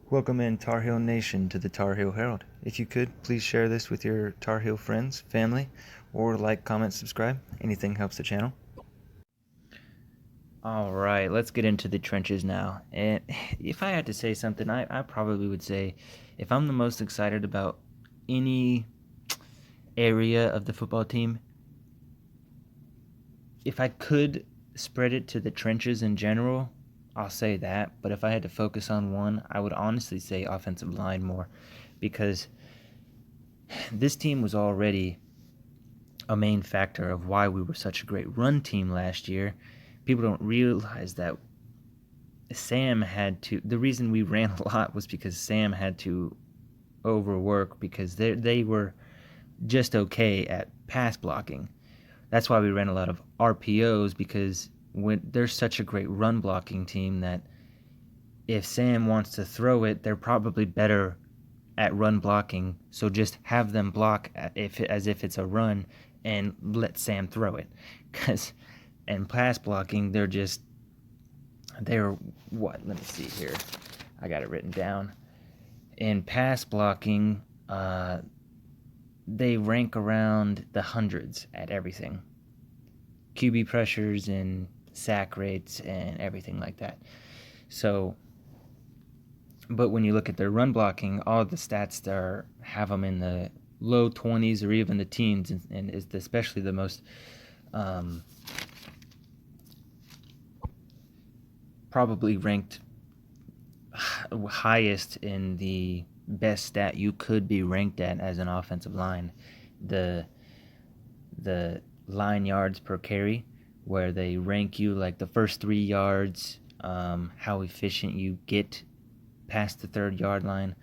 Welcome in Tar Heel Nation to the Tar Heel Herald. If you could, please share this with your Tar Heel friends, family, or like, comment, subscribe. Anything helps the channel. All right, let's get into the trenches now. And if I had to say something, I probably would say if I'm the most excited about any area of the football team, if I could spread it to the trenches in general, I'll say that. But if I had to focus on one, I would honestly say offensive line more, because this team was already a main factor of why we were such a great run team last year. People don't realize that Sam had to. The reason we ran a lot was because Sam had to overwork because they were just okay at pass blocking. That's why we ran a lot of RPOs, because when they're such a great run blocking team that if Sam wants to throw it, they're probably better at run blocking. So just have them block as if it's a run and let Sam throw it. And pass blocking, they're what? Let me see here. I got it written down. In pass blocking, they rank around the hundreds at everything. QB pressures and sack rates and everything like that. So, but when you look at their run blocking, all the stats there have them in the low 20s or even the teens, and is especially the most probably ranked highest in the best stat you could be ranked at as an offensive line, the line yards per carry, where they rank you like the first 3 yards, how efficient you get past the 3rd yard line.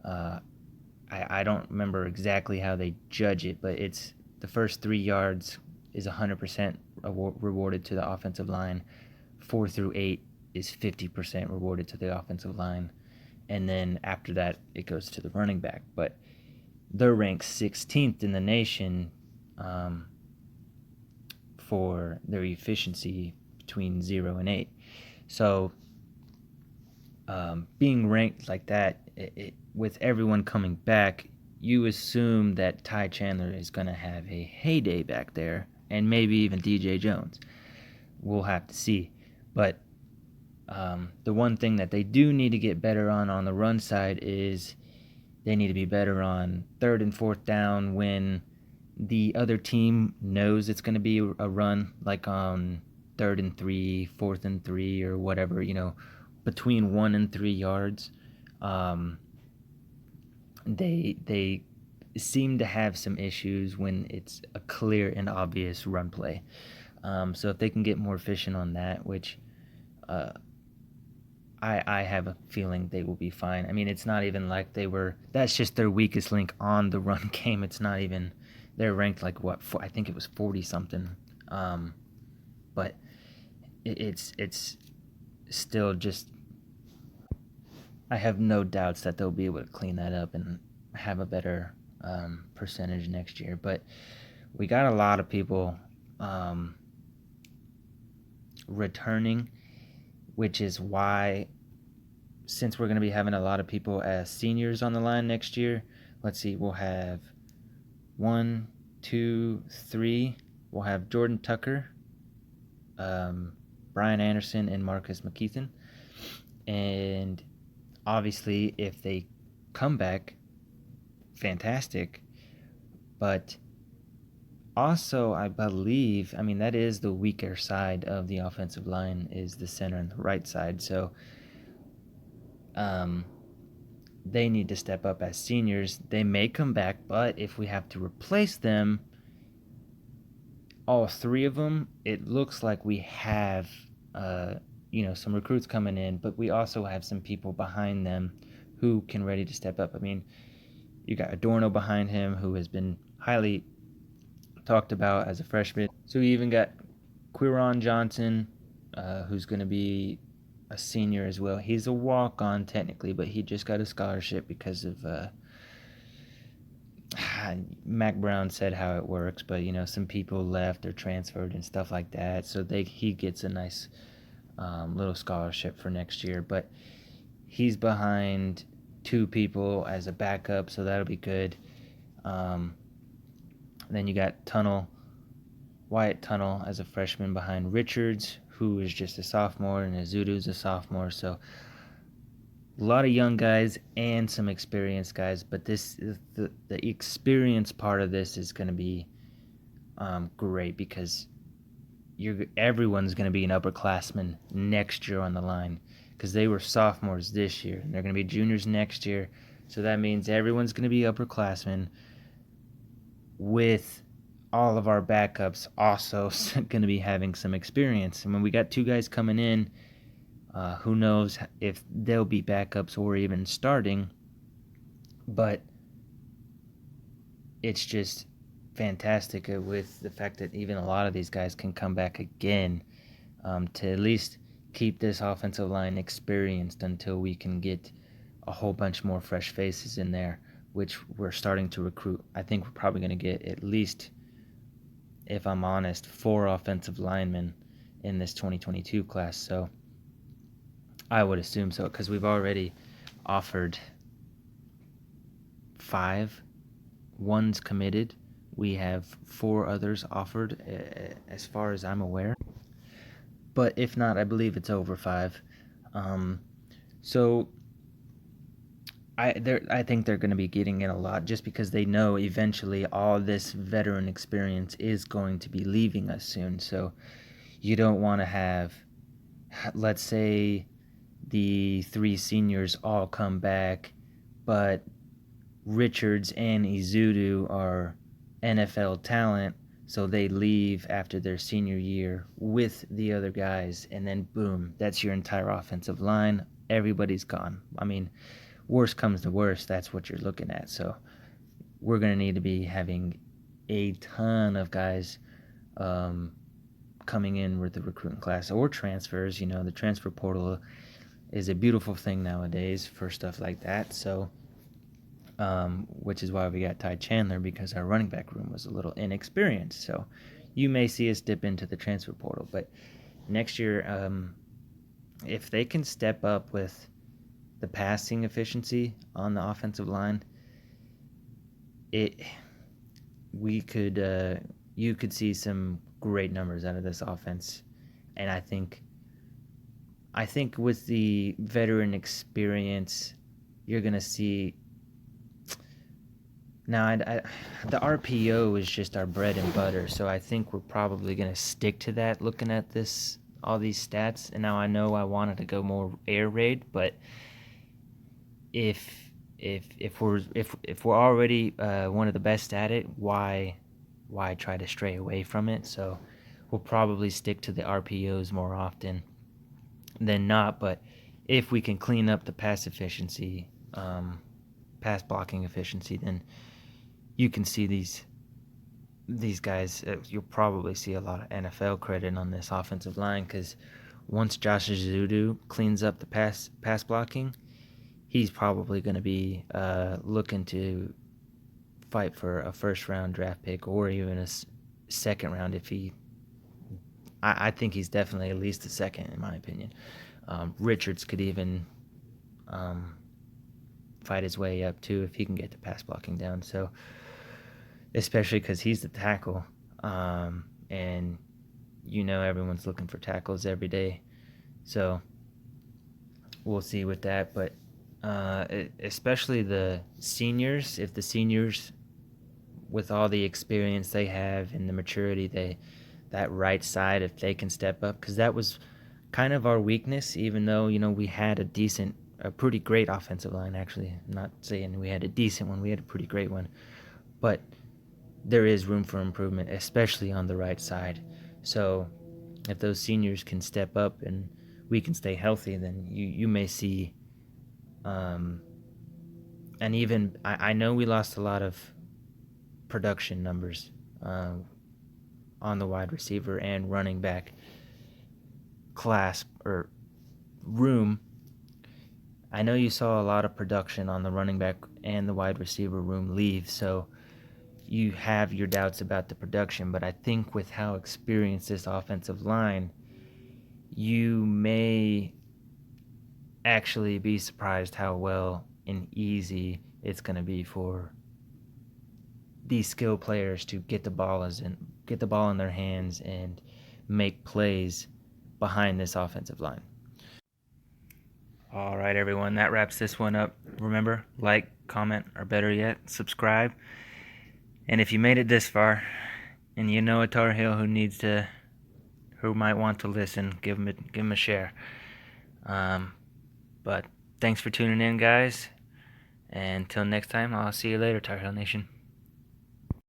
I don't remember exactly how they judge it, but it's the first 3 yards is 100% rewarded to the offensive line. 4 through 8 is 50% rewarded to the offensive line. And then after that, it goes to the running back. But they're ranked 16th in the nation for their efficiency between 0 and 8. So being ranked like that, with everyone coming back, you assume that Ty Chandler is going to have a heyday back there, and maybe even DJ Jones. We'll have to see. But the one thing that they do need to get better on the run side is they need to be better on 3rd and 4th down when the other team knows it's going to be a run, like on 3rd and 3, 4th and 3, or whatever, between 1 and 3 yards. They seem to have some issues when it's a clear and obvious run play. So if they can get more efficient on that, which I have a feeling they will be fine. I mean, it's not even like that's just their weakest link on the run game. It's not even, they're ranked like I think it was 40 something. But it's still just, I have no doubts that they'll be able to clean that up and have a better percentage next year. But we got a lot of people returning, which is why, since we're going to be having a lot of people as seniors on the line next year, let's see, we'll have 1, 2, 3. We'll have Jordan Tucker, Brian Anderson, and Marcus McKeithen. And obviously, if they come back, fantastic. But also, I believe, that is the weaker side of the offensive line, is the center and the right side. So they need to step up as seniors. They may come back, but if we have to replace them, all 3 of them, it looks like we have some recruits coming in, but we also have some people behind them who can ready to step up. You got Adorno behind him, who has been highly talked about as a freshman. So you even got Quiron Johnson, who's going to be a senior as well. He's a walk-on technically, but he just got a scholarship because of Mac Brown said how it works, but some people left or transferred and stuff like that. So he gets a nice little scholarship for next year. But he's behind 2 people as a backup, so that'll be good. Then you got Wyatt Tunnel as a freshman behind Richards, who is just a sophomore, and Azudu's a sophomore. So a lot of young guys and some experienced guys, but this is the experience part of this is going to be great because everyone's going to be an upperclassman next year on the line because they were sophomores this year and they're going to be juniors next year. So that means everyone's going to be upperclassmen with all of our backups also going to be having some experience. And when we got 2 guys coming in, who knows if they'll be backups or even starting, but it's just fantastic with the fact that even a lot of these guys can come back again to at least keep this offensive line experienced until we can get a whole bunch more fresh faces in there, which we're starting to recruit. I think we're probably going to get at least, if I'm honest, 4 offensive linemen in this 2022 class. So I would assume so because we've already offered 5. One's committed. We have 4 others offered as far as I'm aware. But if not, I believe it's over 5. So I think they're going to be getting in a lot just because they know eventually all this veteran experience is going to be leaving us soon. So you don't want to have, let's say, the 3 seniors all come back, but Richards and Izudu are NFL talent, so they leave after their senior year with the other guys, and then boom, that's your entire offensive line. Everybody's gone. I mean, worst comes to worst, that's what you're looking at. So we're going to need to be having a ton of guys coming in with the recruiting class or transfers. You know, the transfer portal is a beautiful thing nowadays for stuff like that. So which is why we got Ty Chandler, because our running back room was a little inexperienced. So you may see us dip into the transfer portal. But next year, if they can step up with the passing efficiency on the offensive line, you could see some great numbers out of this offense. And I think with the veteran experience, you're going to see. Now, the RPO is just our bread and butter, so I think we're probably going to stick to that looking at all these stats. And now I know I wanted to go more air raid, but if we're already one of the best at it, why try to stray away from it? So we'll probably stick to the RPOs more often than not. But if we can clean up the pass efficiency, pass blocking efficiency, then you can see these guys. You'll probably see a lot of NFL credit on this offensive line because once Josh Azudu cleans up the pass blocking, he's probably going to be looking to fight for a first-round draft pick or even a second round if he. I think he's definitely at least a second, in my opinion. Richards could even fight his way up too if he can get the pass blocking down. So, especially because he's the tackle, and everyone's looking for tackles every day. So we'll see with that, but especially the seniors, if the seniors, with all the experience they have and the maturity, that right side, if they can step up, because that was kind of our weakness, even though we had a pretty great offensive line. Actually, I'm not saying we had a decent one, we had a pretty great one, but there is room for improvement, especially on the right side. So if those seniors can step up and we can stay healthy, then you may see, and even I know we lost a lot of production numbers on the wide receiver and running back class or room. I know you saw a lot of production on the running back and the wide receiver room leave, so you have your doubts about the production, but I think with how experienced this offensive line, you may actually be surprised how well and easy it's going to be for these skilled players to get the ball in their hands and make plays behind this offensive line. All right, everyone, that wraps this one up. Remember, like, comment, or better yet, subscribe. And if you made it this far and you know a Tar Heel who might want to listen, give him a share. But thanks for tuning in, guys. And until next time, I'll see you later, Tar Heel Nation.